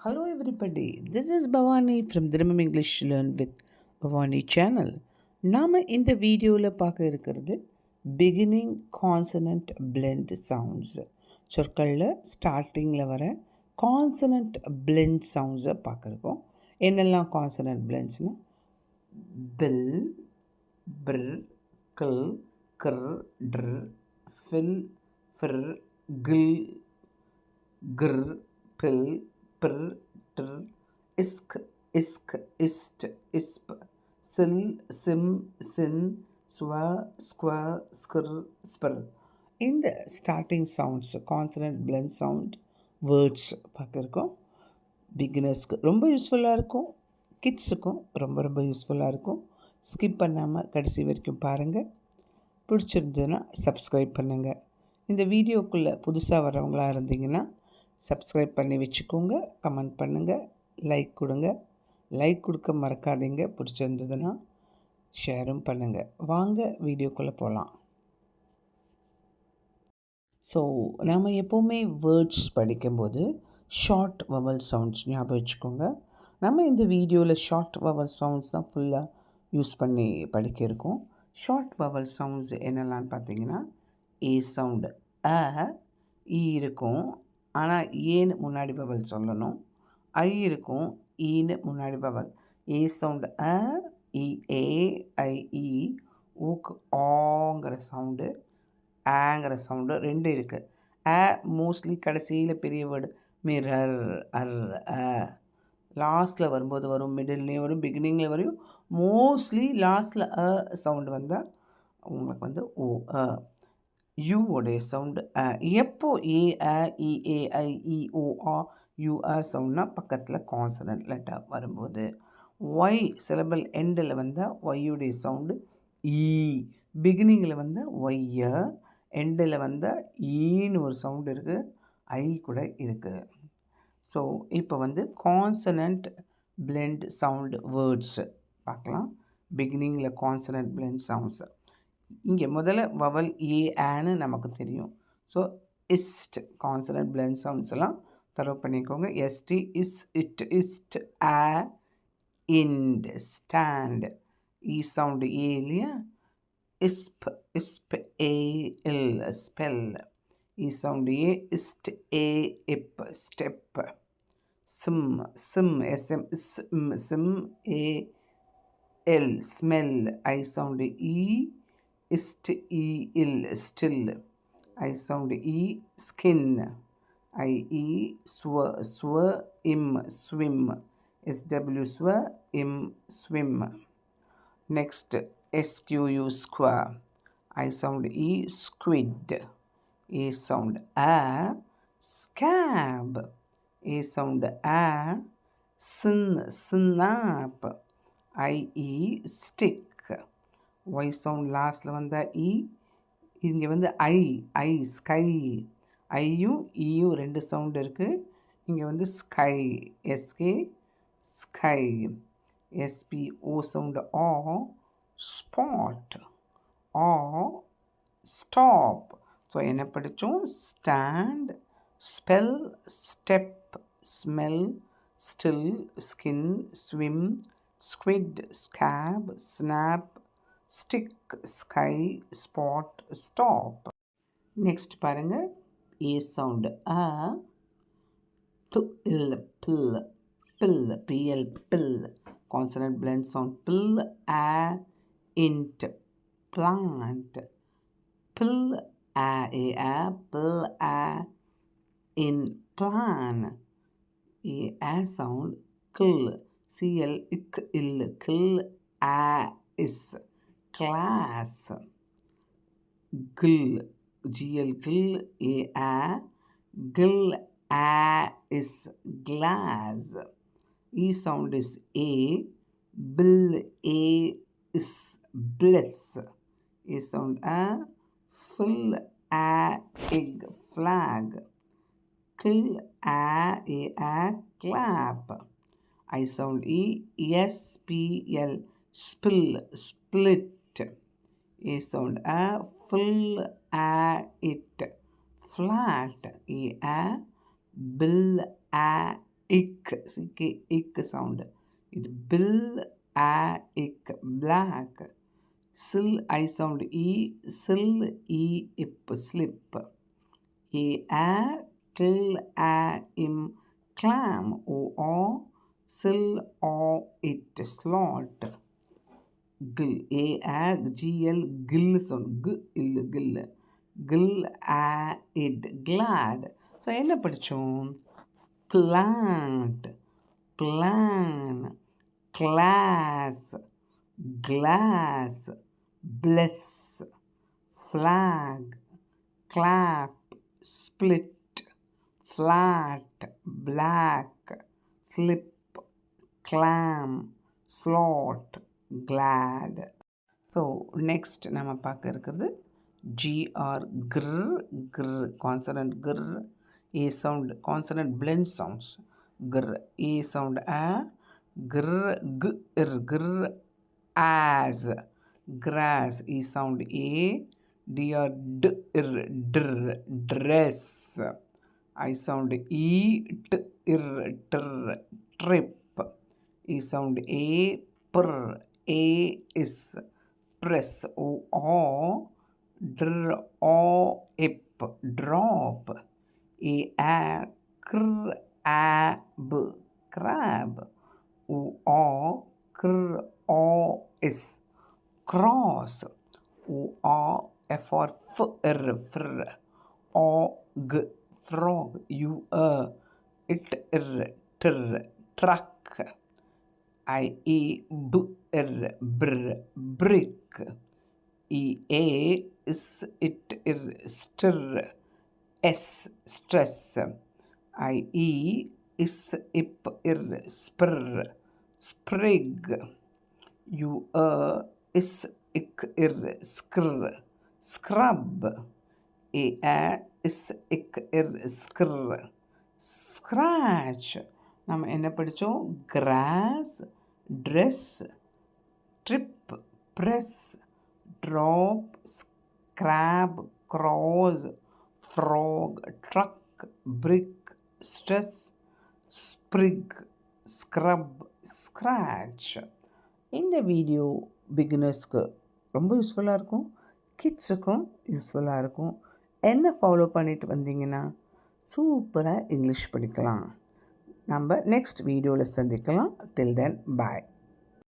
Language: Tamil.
Hello everybody, this is Bhavani from Dramam English Learn with Bhavani channel. நாம இந்த வீடியோவில் பார்க்க இருக்கிறது பிகினிங் கான்சனன்ட் பிளெண்ட் சவுண்ட்ஸ். சொற்களில் ஸ்டார்டிங்கில் வர கான்சனன்ட் பிளெண்ட் சவுண்ட்ஸை பார்க்குறோம். என்னெல்லாம் கான்சனன்ட் பிளெண்ட்ஸ்னால் பில், பிர், கில், கிர், ட்ர், ஃபில், ஃபிர், கில், கிர், பில், பிர், ட்ர், இஸ்க், இஸ்க், இஸ்ட், இஸ்ப், சில், சிம், சின், ஸ்வ, ஸ்குவ, ஸ்கிர், ஸ்பிர். இந்த starting sounds consonant blend sound words பார்க்குறோம். பிகினர்ஸ்க்கு ரொம்ப யூஸ்ஃபுல்லாக இருக்கும், கிட்ஸுக்கும் ரொம்ப ரொம்ப யூஸ்ஃபுல்லாக இருக்கும். ஸ்கிப் பண்ணாமல் கடைசி வரைக்கும் பாருங்கள். பிடிச்சிருந்ததுன்னா சப்ஸ்கிரைப் பண்ணுங்கள். இந்த வீடியோக்குள்ளே புதுசாக வரவங்களாக இருந்தீங்கன்னா சப்ஸ்கிரைப் பண்ணி வச்சுக்கோங்க, கமெண்ட் பண்ணுங்கள், லைக் கொடுங்க. லைக் கொடுக்க மறக்காதீங்க. பிடிச்சிருந்ததுன்னா ஷேரும் பண்ணுங்கள். வாங்க வீடியோக்குள்ளே போகலாம். ஸோ நாம் எப்போவுமே வேர்ட்ஸ் படிக்கும்போது ஷார்ட் வவல் சவுண்ட்ஸ் ஞாபகம் வச்சுக்கோங்க. நம்ம இந்த வீடியோவில் ஷார்ட் வவல் சவுண்ட்ஸ் தான் ஃபுல்லாக யூஸ் பண்ணி படிக்க இருக்கோம். ஷார்ட் வவல் சவுண்ட்ஸ் என்னெல்லான்னு பார்த்தீங்கன்னா ஏ சவுண்டு அ, இ இருக்கும், ஆனால் ஏன்னு முன்னாடி வவல் சொல்லணும். ஐ இருக்கும், ஈன்னு முன்னாடி வவல். ஏ சவுண்டு அ, இ ஏ, ஐ இ, ஊக்கு ஆங்கிற சவுண்டு, ஆங்கிற சவுண்டு ரெண்டு இருக்குது. அ மோஸ்ட்லி கடைசியில் பெரிய வேர்டு மிரர், அர், அ லாஸ்ட்டில் வரும்போது வரும், மிடில்லையும் வரும், பிகினிங்கில் வரும். மோஸ்ட்லி லாஸ்ட்டில் அ சவுண்டு வந்தால் உங்களுக்கு வந்து ஓ அ. யூவோடைய சவுண்டு அ. எப்போ ஏ அ இ ஏ ஐ இ ஓ ஆ யூ அ சவுண்ட்னா பக்கத்தில் கான்சனன்ட் லெட்டர் வரும்போது. ஒய் சிலபல் எண்டில் வந்தால் ஒய்யுடைய சவுண்டு ஈ. பிகினிங்கில் வந்தால் ஒய்ய, எண்டில் வந்தால் ஈன்னு ஒரு சவுண்டு இருக்குது, ஐ கூட இருக்குது. ஸோ இப்போ வந்து கான்சனன்ட் பிளெண்ட் சவுண்டு வேர்ட்ஸு பார்க்கலாம். பிகினிங்கில் கான்சனன்ட் பிளெண்ட் சவுண்ட்ஸு. இங்கே முதல்ல வவல் ஏ ஆன்னு நமக்கு தெரியும். ஸோ இஸ்ட் கான்சனன்ட் பிளெண்ட் சவுண்ட்ஸ் எல்லாம் தரவு பண்ணிக்கோங்க. எஸ்டி, இஸ், இட், இஸ்ட், ஆ, இண்ட், ஸ்டாண்ட். இ சவுண்டு ஏ இல்லையா, இஸ்ப், இஸ்ப், ஏ இல், ஸ்பெல். இ சவுண்டு ஏ, இஸ்ட், ஏ, இப், ஸ்டெப். சிம், சிம், எஸ்எம், இம், சிம், ஏ எல், ஸ்மெல். ஐ சவுண்டு இ, இஸ்ட், இ இல், ஸ்டில். ஐ சவுண்டு இ, ஸ்கின். ஐ இ, ஸ்வ, ஸ்வ, இம், ஸ்விம். எஸ்டபிள்யூ, ஸ்வ, இம், ஸ்விம். நெக்ஸ்ட் எஸ்கியூயூ, ஸ்குவர். ஐ சவுண்டு இ, ஸ்குவிட். ஏ சவுண்டு அ, ஸ்கேப். ஏ சவுண்டு அ, சின், ஸ்னாப். ஐ இ, ஸ்டிக். ஒய் சவுண்ட் லாஸ்ட்டில் வந்தால் இ. இங்கே வந்து ஐ, ஐ ஸ்கை. ஐயும் ஈயும் ரெண்டு சவுண்டு இருக்குது. இங்கே வந்து sky, S K, sky. S P, O sound ஆ, ஸ்பாட். ஆ, ஸ்டாப். ஸோ என்ன படித்தோம்? Stand, spell, step, smell, still, skin, swim, squid, scab, snap, stick, sky, spot, stop. Next பாருங்கள். ஏ சவுண்டு அ, பில், பில், பில், பிஎல், பில். கான்சனன்ட் பிளெண்ட் சவுண்ட் பில், ஆ, இன்ட், பிளான்ட். பில், ஆ, ஏ ஆ, பில், ஆ, இன், பிளான். ஏ ஆ சவுண்ட் கில், சிஎல், இக், இல், கில், ஆ, இஸ், கிளாஸ். கில், ஜிஎல், கில், ஏ ஆ, கில், ஆ இஸ், கிளாஸ். இ sound is A, bill, A is, plus. A sound அ, ஃபில், ஆ, எக், ஃப்ளாக். கில், ஆ, ஏ ஆ, கிளாப். ஐ சவுண்ட் இ, S, P, L, spill, split. A sound அ, ஃபில், ஆ, it, flat. A, bill, a, ick, ck, ick sound. இது bill, a, ick, black. Sill, I sound, e, sill, e, ip, slip. A, till, a, im, clam, o, sill, o, it, slot. Gill, a, gl, gill sound, g, ill, gill. Gill, a, id, glad. So என்ன படித்தோம்? Plant, plan, class, glass, bless, flag, clap, split, flat, black, slip, clam, slot, glad. So next நம்ம பார்க்க இருக்கிறது GR, grr, grr, consonant grr, A sound, consonant blend sounds. Grr, A sound a, grr, g, ir, grr, as, grass, E sound a, dr, d, ir, dr, dress. I sound e, t, ir, tr, trip. E sound a, pr, a, is, press, o, dr, o, ip, drop. A, cr, a, b, crab. O, cr, o, is, cross. O, f for f, r, fr. O, g, frog. U, it, ir, tir, truck. I, e, b, ir, br, brick. E, a, is, it, ir, stir. S, stress. I, e, is, ip, ir, spr, sprig. U, is, ik, ir, skr, scrub. A, is, ik, ir, skr, scratch. நம்ம என்ன படித்தோம்? grass, dress, trip, press, drop, scrab, cross, frog, truck, brick, stress, sprig, scrub, scratch. இந்த வீடியோ பிகினர்ஸ்க்கு ரொம்ப யூஸ்ஃபுல்லாக இருக்கும், கிட்ஸுக்கும் யூஸ்ஃபுல்லாக இருக்கும். என்ன ஃபாலோ பண்ணிட்டு வந்தீங்கன்னா சூப்பராக இங்கிலீஷ் படிக்கலாம். நம்ம நெக்ஸ்ட் வீடியோவில் சந்திக்கலாம். டில் தென் பாய்.